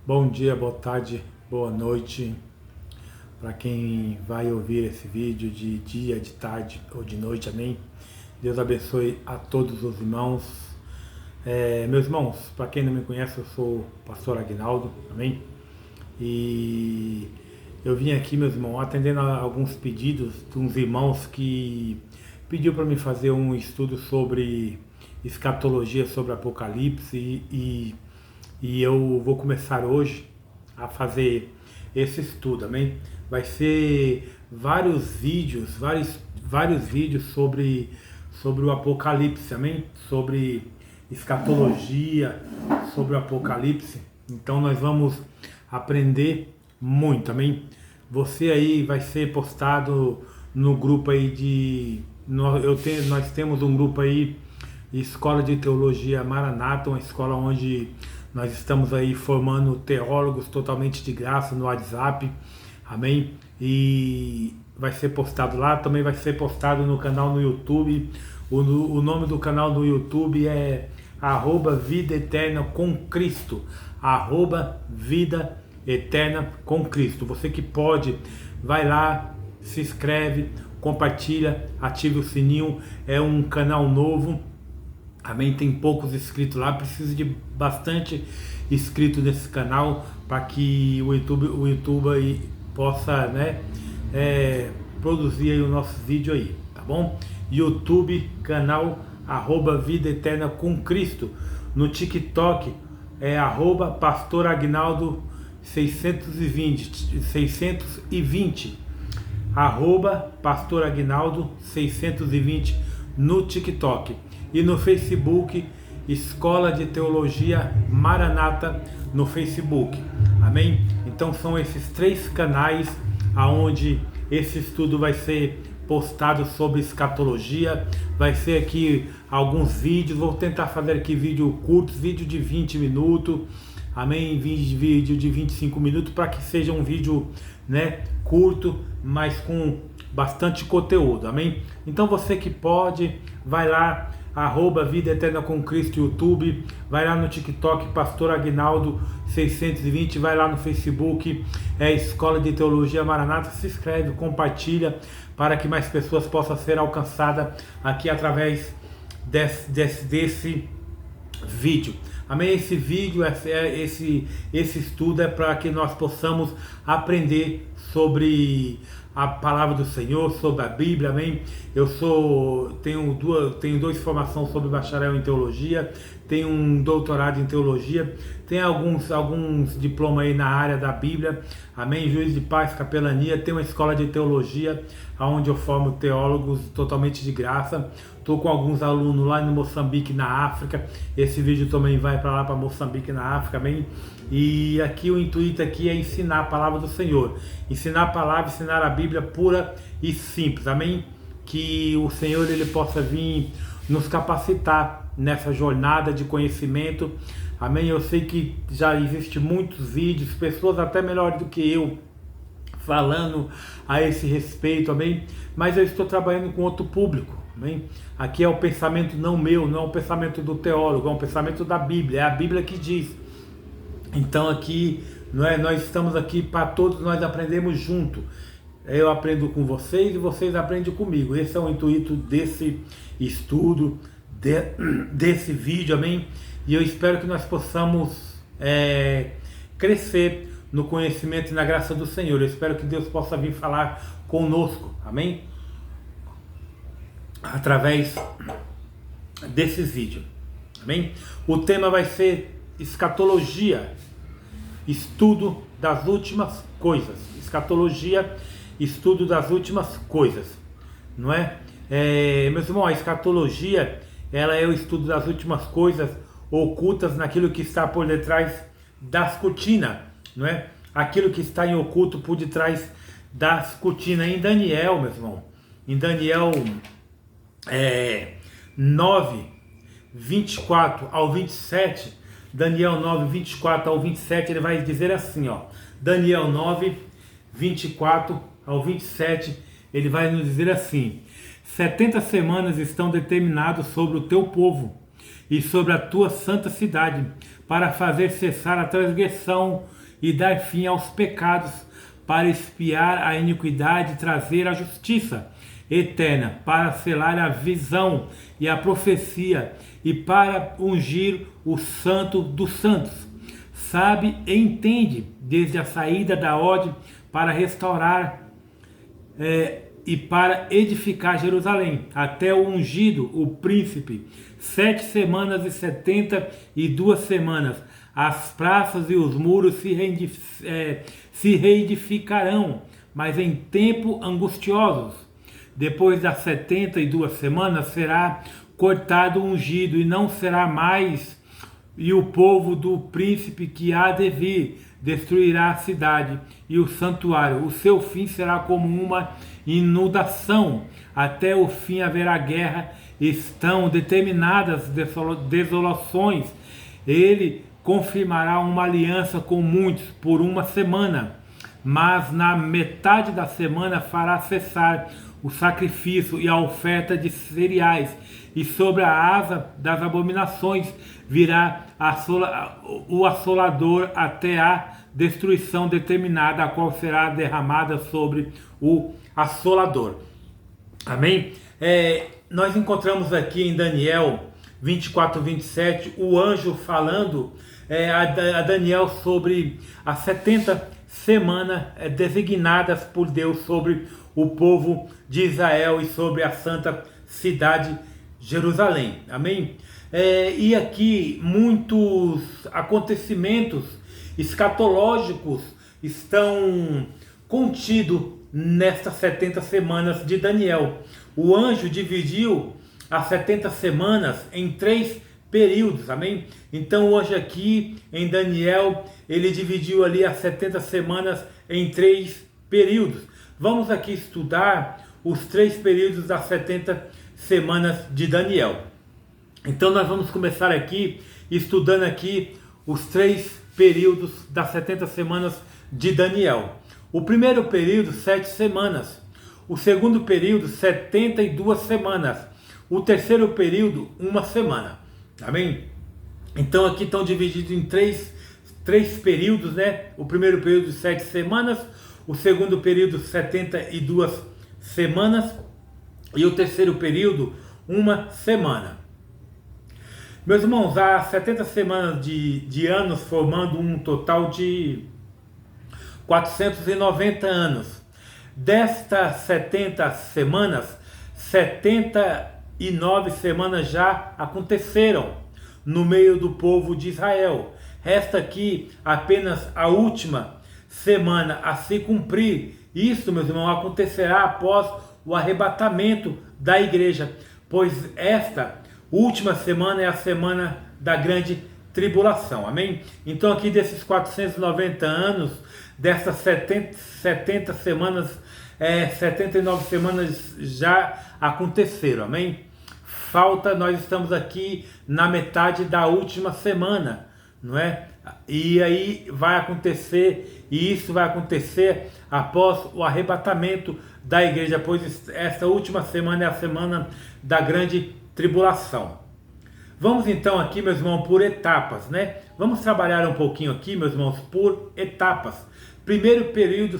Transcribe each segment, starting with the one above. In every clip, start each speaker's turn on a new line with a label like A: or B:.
A: Bom dia, boa tarde, boa noite para quem vai ouvir esse vídeo de dia, de tarde ou de noite, amém? Deus abençoe a todos os irmãos. Meus irmãos, para quem não me conhece, eu sou o pastor Aguinaldo, amém? E eu vim aqui, meus irmãos, atendendo a alguns pedidos de uns irmãos que pediu para me fazer um estudo sobre escatologia, sobre Apocalipse e eu vou começar hoje a fazer esse estudo, amém? Vai ser vários vídeos sobre o Apocalipse, amém? Sobre escatologia, sobre o Apocalipse. Então nós vamos aprender muito, amém? Você aí vai ser postado no grupo aí nós temos um grupo aí, Escola de Teologia Maranata, uma escola onde nós estamos aí formando teólogos totalmente de graça no WhatsApp, amém? E vai ser postado lá, também vai ser postado no canal no YouTube. O nome do canal no YouTube é @Vida Eterna com Cristo, @Vida Eterna com Cristo. Você que pode, vai lá, se inscreve, compartilha, ative o sininho. É um canal novo, amém? Tem poucos inscritos lá, precisa de bastante inscritos nesse canal para que o YouTube aí possa, né, produzir aí o nosso vídeo aí, tá bom? YouTube, canal @Vida Eterna com Cristo. No TikTok é @Pastor Aguinaldo 620, @Pastor Aguinaldo 620 no TikTok. E no Facebook, Escola de Teologia Maranata no Facebook, amém? Então são esses três canais aonde esse estudo vai ser postado sobre escatologia. Vai ser aqui alguns vídeos, vou tentar fazer aqui vídeo curtos, vídeo de 20 minutos, amém? Vídeo de 25 minutos, para que seja um vídeo, né, curto, mas com bastante conteúdo, amém? Então você que pode, vai lá, @Vida Eterna com Cristo YouTube, vai lá no TikTok, Pastor Aguinaldo 620, vai lá no Facebook, Escola de Teologia Maranata, se inscreve, compartilha, para que mais pessoas possam ser alcançadas aqui através desse vídeo. Amém? Esse vídeo, esse estudo é para que nós possamos aprender sobre a palavra do Senhor, sobre a Bíblia, amém? Tenho duas formações sobre bacharel em teologia, tenho um doutorado em teologia, tenho alguns diplomas aí na área da Bíblia, amém? Juiz de paz, capelania, tenho uma escola de teologia, onde eu formo teólogos totalmente de graça. Estou com alguns alunos lá no Moçambique, na África. Esse vídeo também vai para lá, para Moçambique, na África, amém? E aqui o intuito aqui é ensinar a palavra do Senhor, ensinar a palavra, ensinar a Bíblia pura e simples, amém? Que o Senhor ele possa vir nos capacitar nessa jornada de conhecimento, amém? Eu sei que já existe muitos vídeos, pessoas até melhores do que eu falando a esse respeito, amém? Mas eu estou trabalhando com outro público, amém? Aqui é o pensamento não meu, não é o pensamento do teólogo, é um pensamento da Bíblia, é a Bíblia que diz. Então aqui, nós estamos aqui para todos nós aprendemos junto. Eu aprendo com vocês e vocês aprendem comigo. Esse é o intuito desse estudo, desse vídeo, amém? E eu espero que nós possamos crescer no conhecimento e na graça do Senhor. Eu espero que Deus possa vir falar conosco, amém? Através desses vídeos, amém? O tema vai ser escatologia, estudo das últimas coisas. Escatologia, estudo das últimas coisas, não é? Meus irmãos, a escatologia, ela é o estudo das últimas coisas ocultas naquilo que está por detrás das cortinas, não é? Aquilo que está em oculto por detrás das cortinas. Em Daniel, meu irmão, em Daniel 9, 24 ao 27, Daniel 9, 24 ao 27, ele vai dizer assim, ó, Daniel 9, 24 ao 27, ele vai nos dizer assim: 70 semanas estão determinadas sobre o teu povo e sobre a tua santa cidade, para fazer cessar a transgressão e dar fim aos pecados, para expiar a iniquidade e trazer a justiça eterna, para selar a visão e a profecia e para ungir o santo dos santos. Sabe e entende desde a saída da ordem para restaurar e para edificar Jerusalém, até o ungido, o príncipe, 7 semanas e 72 semanas. As praças e os muros se reedificarão, mas em tempo angustiosos. Depois das 72 semanas será cortado o ungido, e não será mais, e o povo do príncipe que há de vir destruirá a cidade e o santuário. O seu fim será como uma inundação. Até o fim haverá guerra. Estão determinadas desolações. Ele confirmará uma aliança com muitos por 1 semana, mas na metade da semana fará cessar o sacrifício e a oferta de cereais, e sobre a asa das abominações virá o assolador até a destruição determinada, a qual será derramada sobre o assolador. Amém? Nós encontramos aqui em Daniel 24, 27, o anjo falando a Daniel sobre as 70 semanas designadas por Deus sobre o povo de Israel e sobre a santa cidade Jerusalém. Amém? E aqui muitos acontecimentos escatológicos estão contidos nestas 70 semanas de Daniel. O anjo dividiu as 70 semanas em 3 períodos, amém? Então hoje aqui em Daniel, ele dividiu ali as 70 semanas em 3 períodos. Vamos aqui estudar os 3 períodos das 70 semanas de Daniel. Então nós vamos começar aqui estudando aqui os 3 períodos das 70 semanas de Daniel. O primeiro período, 7 semanas. O segundo período, 72 semanas. O terceiro período, 1 semana. Amém? Então aqui estão divididos em três períodos, né? O primeiro período, 7 semanas. O segundo período, 72 semanas. E o terceiro período, 1 semana. Meus irmãos, há 70 semanas de anos, formando um total de 490 anos. Destas 70 semanas, 79 semanas já aconteceram no meio do povo de Israel. Resta aqui apenas a última semana a se cumprir. Isso, meus irmãos, acontecerá após o arrebatamento da igreja, pois esta última semana é a semana da grande tribulação. Amém? Então aqui desses 490 anos, dessas 70 semanas, 79 semanas já aconteceram. Amém? Nós estamos aqui na metade da última semana, não é? E aí vai acontecer, e isso vai acontecer após o arrebatamento da igreja, pois essa última semana é a semana da grande tribulação. Vamos então aqui, meus irmãos, por etapas, né? Vamos trabalhar um pouquinho aqui, meus irmãos, por etapas. Primeiro período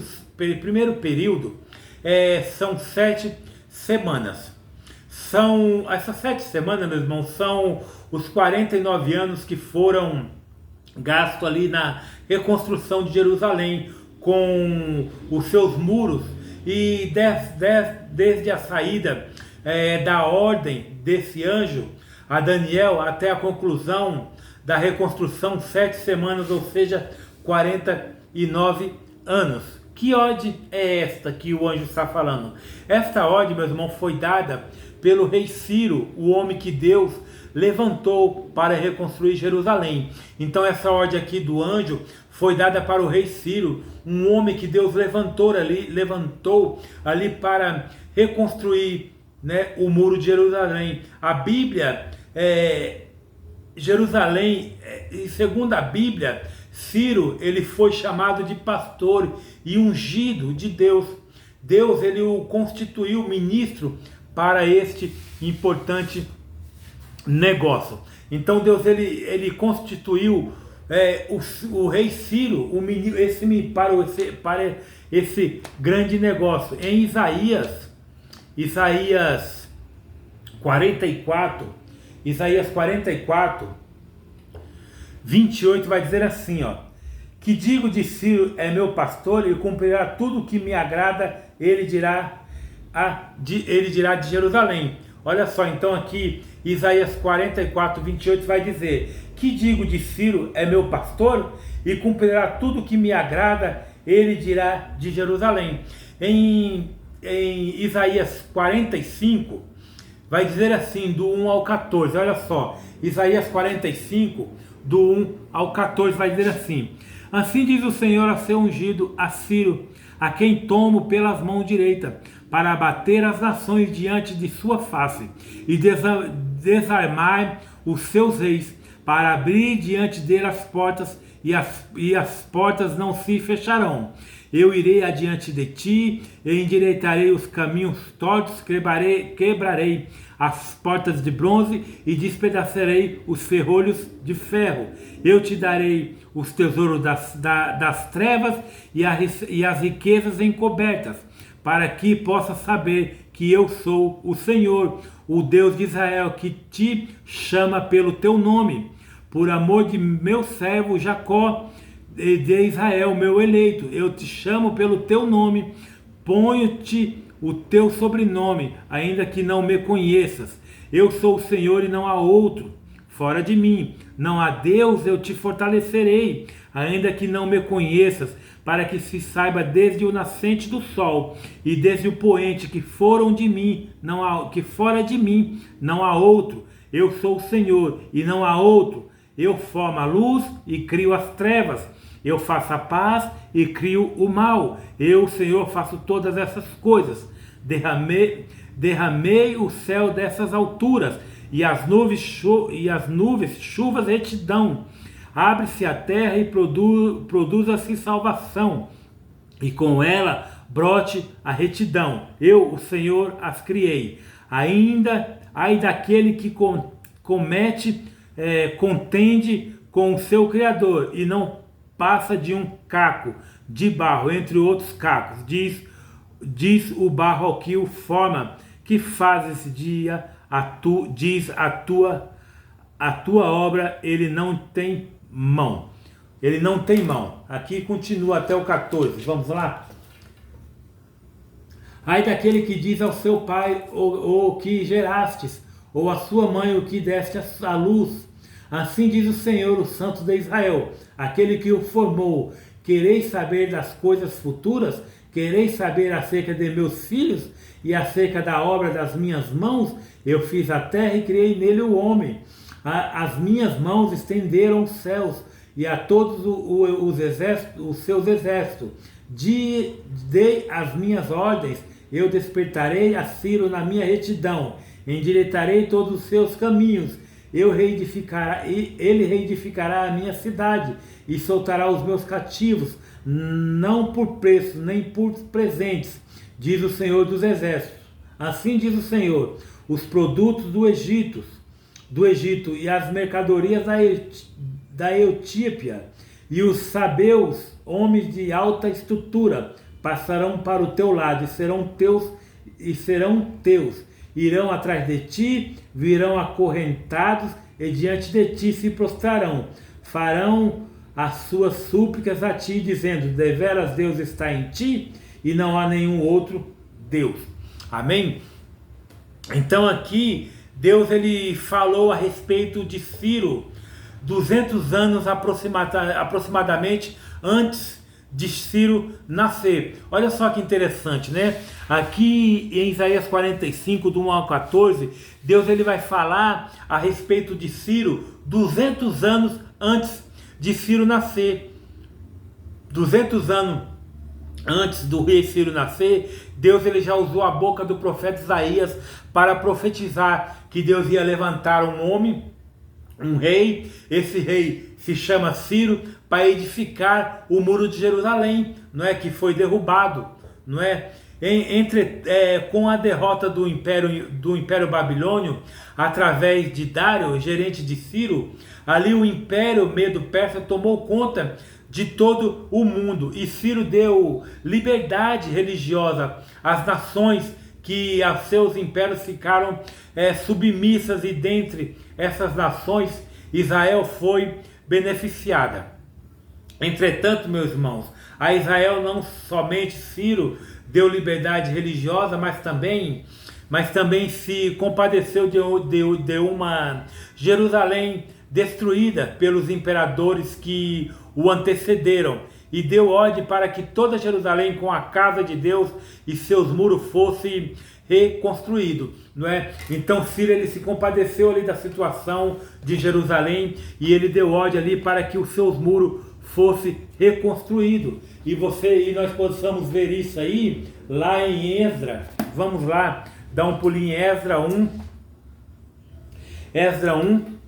A: são 7 semanas. Essas 7 semanas, meus irmãos, são os 49 anos que foram gastos ali na reconstrução de Jerusalém, com os seus muros, e desde a saída da ordem desse anjo a Daniel até a conclusão da reconstrução, 7 semanas, ou seja, 49 anos. Que ordem é esta que o anjo está falando? Esta ordem, meus irmãos, foi dada pelo rei Ciro, o homem que Deus levantou para reconstruir Jerusalém. Então essa ordem aqui do anjo foi dada para o rei Ciro, um homem que Deus levantou ali para reconstruir, né, o muro de Jerusalém. A Bíblia, Jerusalém, segundo a Bíblia, Ciro, ele foi chamado de pastor e ungido de Deus. Deus, ele o constituiu ministro para este importante negócio. Então Deus ele constituiu o rei Ciro, para esse grande negócio. Em Isaías 44, 28 vai dizer assim, ó: que digo de Ciro é meu pastor e cumprirá tudo o que me agrada, ele dirá de Jerusalém. Olha só, então aqui Isaías 44, 28 vai dizer: que digo de Ciro é meu pastor e cumprirá tudo o que me agrada, ele dirá de Jerusalém. Em Isaías 45 vai dizer assim, do 1 ao 14, olha só, Isaías 45, do 1 ao 14 vai dizer assim: assim diz o Senhor a seu ungido, a Ciro, a quem tomo pelas mãos direitas, para abater as nações diante de sua face, e desarmar os seus reis, para abrir diante dele as portas, e as portas não se fecharão. Eu irei adiante de ti, e endireitarei os caminhos tortos, quebrarei as portas de bronze, e despedaçarei os ferrolhos de ferro. Eu te darei os tesouros das trevas e as riquezas encobertas, para que possa saber que eu sou o Senhor, o Deus de Israel, que te chama pelo teu nome, por amor de meu servo Jacó, de Israel, meu eleito. Eu te chamo pelo teu nome, ponho-te o teu sobrenome, ainda que não me conheças. Eu sou o Senhor e não há outro fora de mim. Não há Deus, eu te fortalecerei, ainda que não me conheças, para que se saiba desde o nascente do sol e desde o poente que fora de mim não há outro. Eu sou o Senhor e não há outro. Eu formo a luz e crio as trevas. Eu faço a paz e crio o mal. Eu, Senhor, faço todas essas coisas. Derramei o céu dessas alturas, e as nuvens chuvas retidão. Abre-se a terra e produza-se salvação, e com ela brote a retidão. Eu, o Senhor, as criei. Ainda ai daquele que contende com o seu Criador, e não passa de um caco de barro entre outros cacos. Diz o barro ao que o forma: que faz esse dia diz a tua obra, ele não tem mão. Ele não tem mão. Aqui continua até o 14. Vamos lá? Ai daquele que diz ao seu pai, o que gerastes, ou à sua mãe, o que deste à luz. Assim diz o Senhor, o Santo de Israel, aquele que o formou: quereis saber das coisas futuras? Quereis saber acerca de meus filhos e acerca da obra das minhas mãos? Eu fiz a terra e criei nele o homem. As minhas mãos estenderam os céus e a todos os seus exércitos. Dei as minhas ordens. Eu despertarei a Ciro na minha retidão. Endireitarei todos os seus caminhos. Ele reedificará a minha cidade e soltará os meus cativos, não por preço, nem por presentes, diz o Senhor dos Exércitos. Assim diz o Senhor: os produtos do Egito e as mercadorias da Etiópia e os sabeus, homens de alta estrutura, passarão para o teu lado e serão teus. Irão atrás de ti, virão acorrentados e diante de ti se prostrarão. Farão as suas súplicas a ti, dizendo: deveras Deus está em ti e não há nenhum outro Deus. Amém? Então aqui Deus ele falou a respeito de Ciro 200 anos aproximadamente antes de Ciro nascer. Olha só que interessante, né? Aqui em Isaías 45, do 1 ao 14, Deus ele vai falar a respeito de Ciro 200 anos antes de Ciro nascer. 200 anos antes do rei Ciro nascer, Deus ele já usou a boca do profeta Isaías para profetizar que Deus ia levantar um homem, um rei. Esse rei se chama Ciro, para edificar o muro de Jerusalém, não é, que foi derrubado, não é? Com a derrota do Império Babilônio, através de Dário, gerente de Ciro, ali o Império Medo-Persa tomou conta de todo o mundo. E Ciro deu liberdade religiosa às nações que a seus impérios ficaram submissas, e dentre essas nações, Israel foi beneficiada. Entretanto, meus irmãos, a Israel não somente Ciro deu liberdade religiosa, mas também se compadeceu de uma Jerusalém destruída pelos imperadores que o antecederam, e deu ordem para que toda Jerusalém, com a casa de Deus e seus muros, fosse reconstruído, não é? Então Ciro, ele se compadeceu ali da situação de Jerusalém, e ele deu ordem ali para que os seus muros fosse reconstruído. E nós possamos ver isso aí lá em Esdras. Vamos lá, dar um pulinho em Esdras 1. Esdras 1.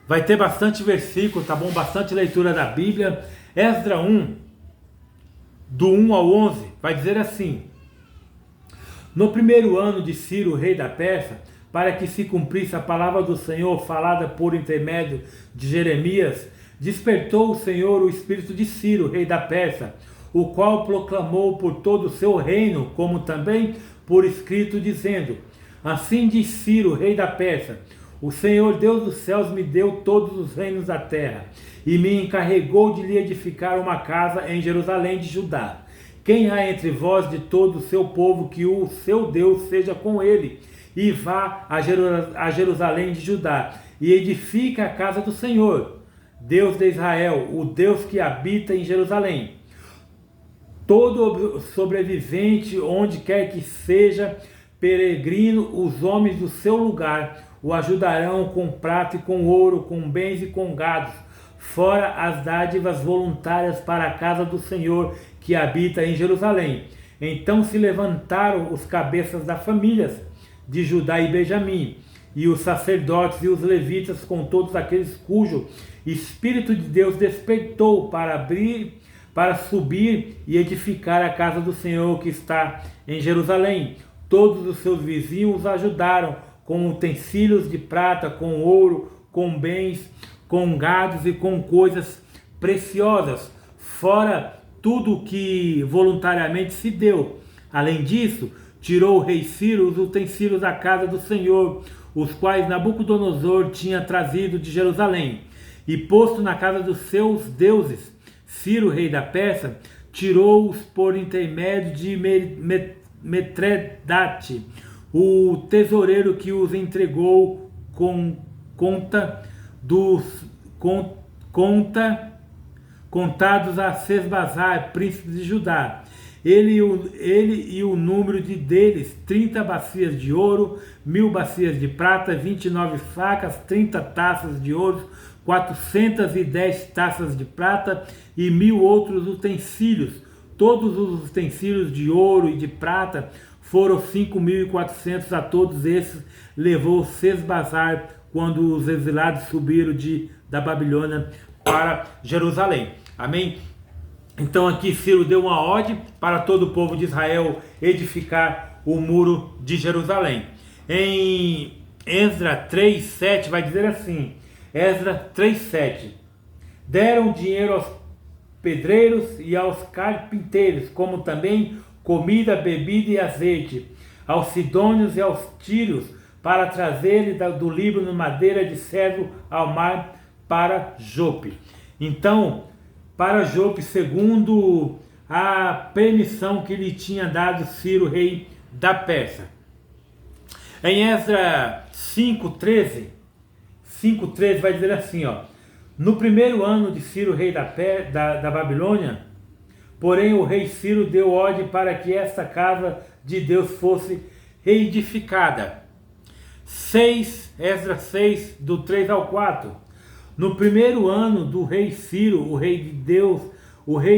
A: Vai ter bastante versículo, tá bom? Bastante leitura da Bíblia. Esdras 1, do 1 ao 11, vai dizer assim: no primeiro ano de Ciro, rei da Pérsia, para que se cumprisse a palavra do Senhor falada por intermédio de Jeremias, despertou o Senhor o espírito de Ciro, rei da Pérsia, o qual proclamou por todo o seu reino, como também por escrito, dizendo: assim diz Ciro, rei da Pérsia: o Senhor Deus dos céus me deu todos os reinos da terra, e me encarregou de lhe edificar uma casa em Jerusalém de Judá. Quem há entre vós de todo o seu povo, que o seu Deus seja com ele, e vá a Jerusalém de Judá, e edifica a casa do Senhor, Deus de Israel, o Deus que habita em Jerusalém. Todo sobrevivente, onde quer que seja peregrino, os homens do seu lugar o ajudarão com prata e com ouro, com bens e com gados, fora as dádivas voluntárias para a casa do Senhor que habita em Jerusalém. Então se levantaram os cabeças das famílias de Judá e Benjamim, e os sacerdotes e os levitas, com todos aqueles cujo Espírito de Deus despertou para subir e edificar a casa do Senhor que está em Jerusalém. Todos os seus vizinhos os ajudaram com utensílios de prata, com ouro, com bens, com gados e com coisas preciosas, fora tudo o que voluntariamente se deu. Além disso, tirou o rei Ciro os utensílios da casa do Senhor, os quais Nabucodonosor tinha trazido de Jerusalém, e posto na casa dos seus deuses. Ciro, rei da Pérsia, tirou-os por intermédio de Mitredate, o tesoureiro, que os entregou com contados a Sesbazar, príncipe de Judá. Ele e o número deles, 30 bacias de ouro, 1000 bacias de prata, 29 facas, 30 taças de ouro, 410 taças de prata e 1000 outros utensílios. Todos os utensílios de ouro e de prata foram 5.400. A todos esses levou Sesbazar quando os exilados subiram da Babilônia para Jerusalém. Amém? Então aqui Ciro deu uma ordem para todo o povo de Israel edificar o muro de Jerusalém. Em Esdras 3:7 vai dizer assim, Esdras 3:7: deram dinheiro aos pedreiros e aos carpinteiros, como também comida, bebida e azeite, aos sidônios e aos tírios, para trazerem do Líbano madeira de cedro ao mar para Jope. Então, para Jope, segundo a permissão que lhe tinha dado Ciro, rei da Pérsia. Em Esdras 5:13 vai dizer assim, ó: no primeiro ano de Ciro, rei da Babilônia, porém o rei Ciro deu ordem para que esta casa de Deus fosse reedificada. Esdras 6, do 3 ao 4. No primeiro ano do rei Ciro, o rei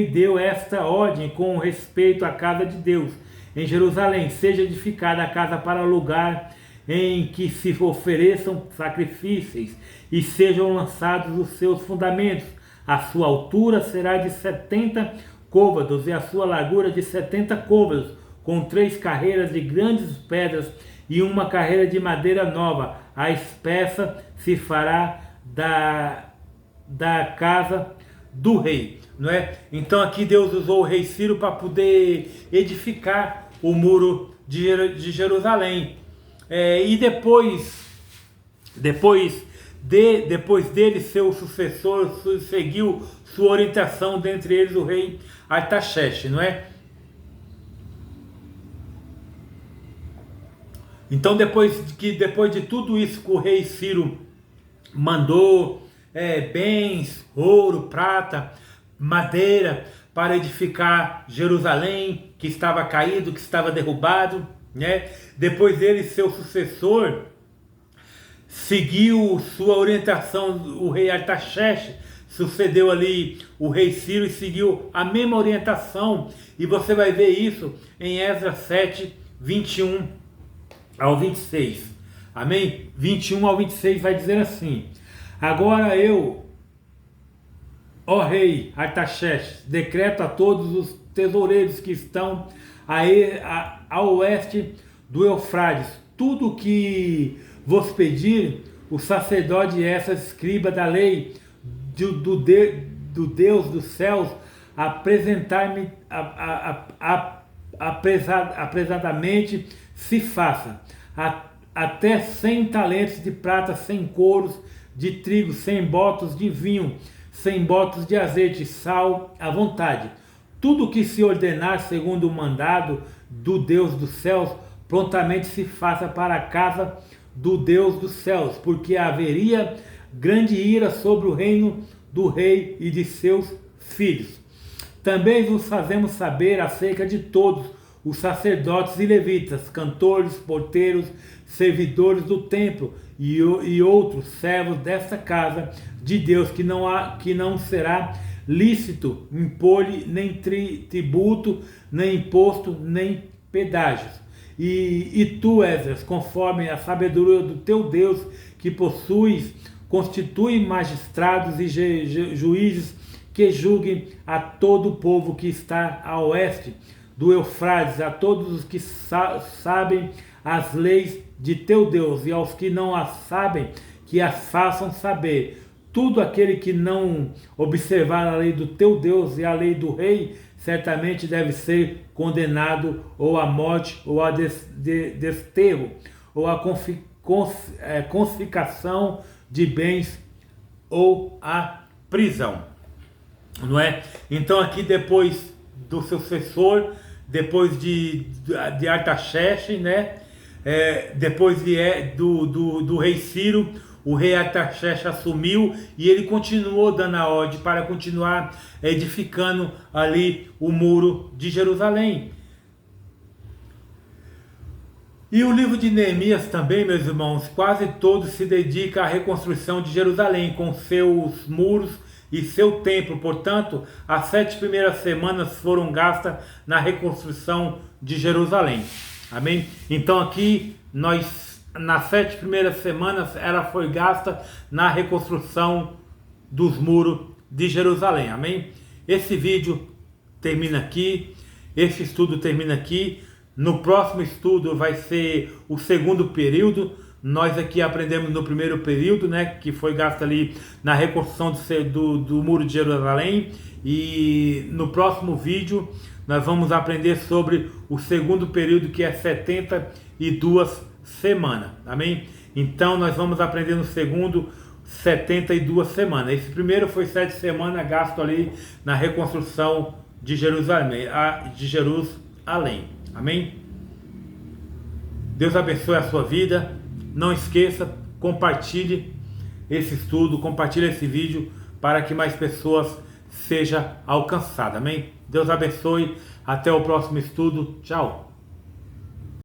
A: deu esta ordem com respeito à casa de Deus em Jerusalém: seja edificada a casa para lugar em que se ofereçam sacrifícios e sejam lançados os seus fundamentos. A sua altura será de 70 côvados e a sua largura de 70 côvados, com 3 carreiras de grandes pedras e uma carreira de madeira nova. A espessa se fará da casa do rei, não é? Então aqui Deus usou o rei Ciro para poder edificar o muro de Jerusalém. E depois dele, seu sucessor seguiu sua orientação, dentre eles o rei Artaxerxes, não é? Então depois de tudo isso que o rei Ciro mandou bens, ouro, prata, madeira para edificar Jerusalém, que estava caído, que estava derrubado, né? Depois dele, seu sucessor seguiu sua orientação, o rei Artaxerxes sucedeu ali o rei Ciro e seguiu a mesma orientação, e você vai ver isso em Esdras 7, 21 ao 26, amém? 21 ao 26 vai dizer assim: agora eu, ó rei Artaxerxes, decreto a todos os tesoureiros que estão a oeste do Eufrates, tudo que vos pedir, o sacerdote Esdras, escriba da lei do Deus dos céus, apresentar-me apressadamente se faça. Até 100 talentos de prata, 100 coros de trigo, 100 botos de vinho, 100 botos de azeite, sal à vontade. Tudo que se ordenar segundo o mandado do Deus dos céus, prontamente se faça para a casa do Deus dos céus, porque haveria grande ira sobre o reino do rei e de seus filhos. Também vos fazemos saber acerca de todos os sacerdotes e levitas, cantores, porteiros, servidores do templo e outros servos desta casa de Deus, que não será lícito impor-lhe nem tributo, nem imposto, nem pedágios. E tu, Esdras, conforme a sabedoria do teu Deus que possuis, constitui magistrados e juízes que julguem a todo o povo que está a oeste do Eufrates, a todos os que sabem as leis de teu Deus, e aos que não as sabem, que as façam saber. Tudo aquele que não observar a lei do teu Deus e a lei do rei, certamente deve ser condenado ou à morte, ou a desterro, ou a confiscação de bens, ou a prisão, não é? Então aqui depois do sucessor, depois de Artaxerxes, né? Depois do rei Ciro, o rei Artaxerxes assumiu e ele continuou dando a ordem para continuar edificando ali o muro de Jerusalém. E o livro de Neemias também, meus irmãos, quase todo se dedica à reconstrução de Jerusalém, com seus muros e seu templo. Portanto, as 7 primeiras semanas foram gastas na reconstrução de Jerusalém. Amém? Então aqui, nas 7 primeiras semanas, ela foi gasta na reconstrução dos muros de Jerusalém. Amém? Esse vídeo termina aqui, esse estudo termina aqui. No próximo estudo vai ser o segundo período. Nós aqui aprendemos no primeiro período, né, que foi gasto ali na reconstrução do muro de Jerusalém. E no próximo vídeo nós vamos aprender sobre o segundo período, que é 72 semanas. Amém? Então nós vamos aprender no segundo 72 semanas. Esse primeiro foi 7 semanas gasto ali na reconstrução de Jerusalém. Amém? Deus abençoe a sua vida. Não esqueça, compartilhe esse estudo, compartilhe esse vídeo para que mais pessoas sejam alcançadas. Amém? Deus abençoe. Até o próximo estudo. Tchau.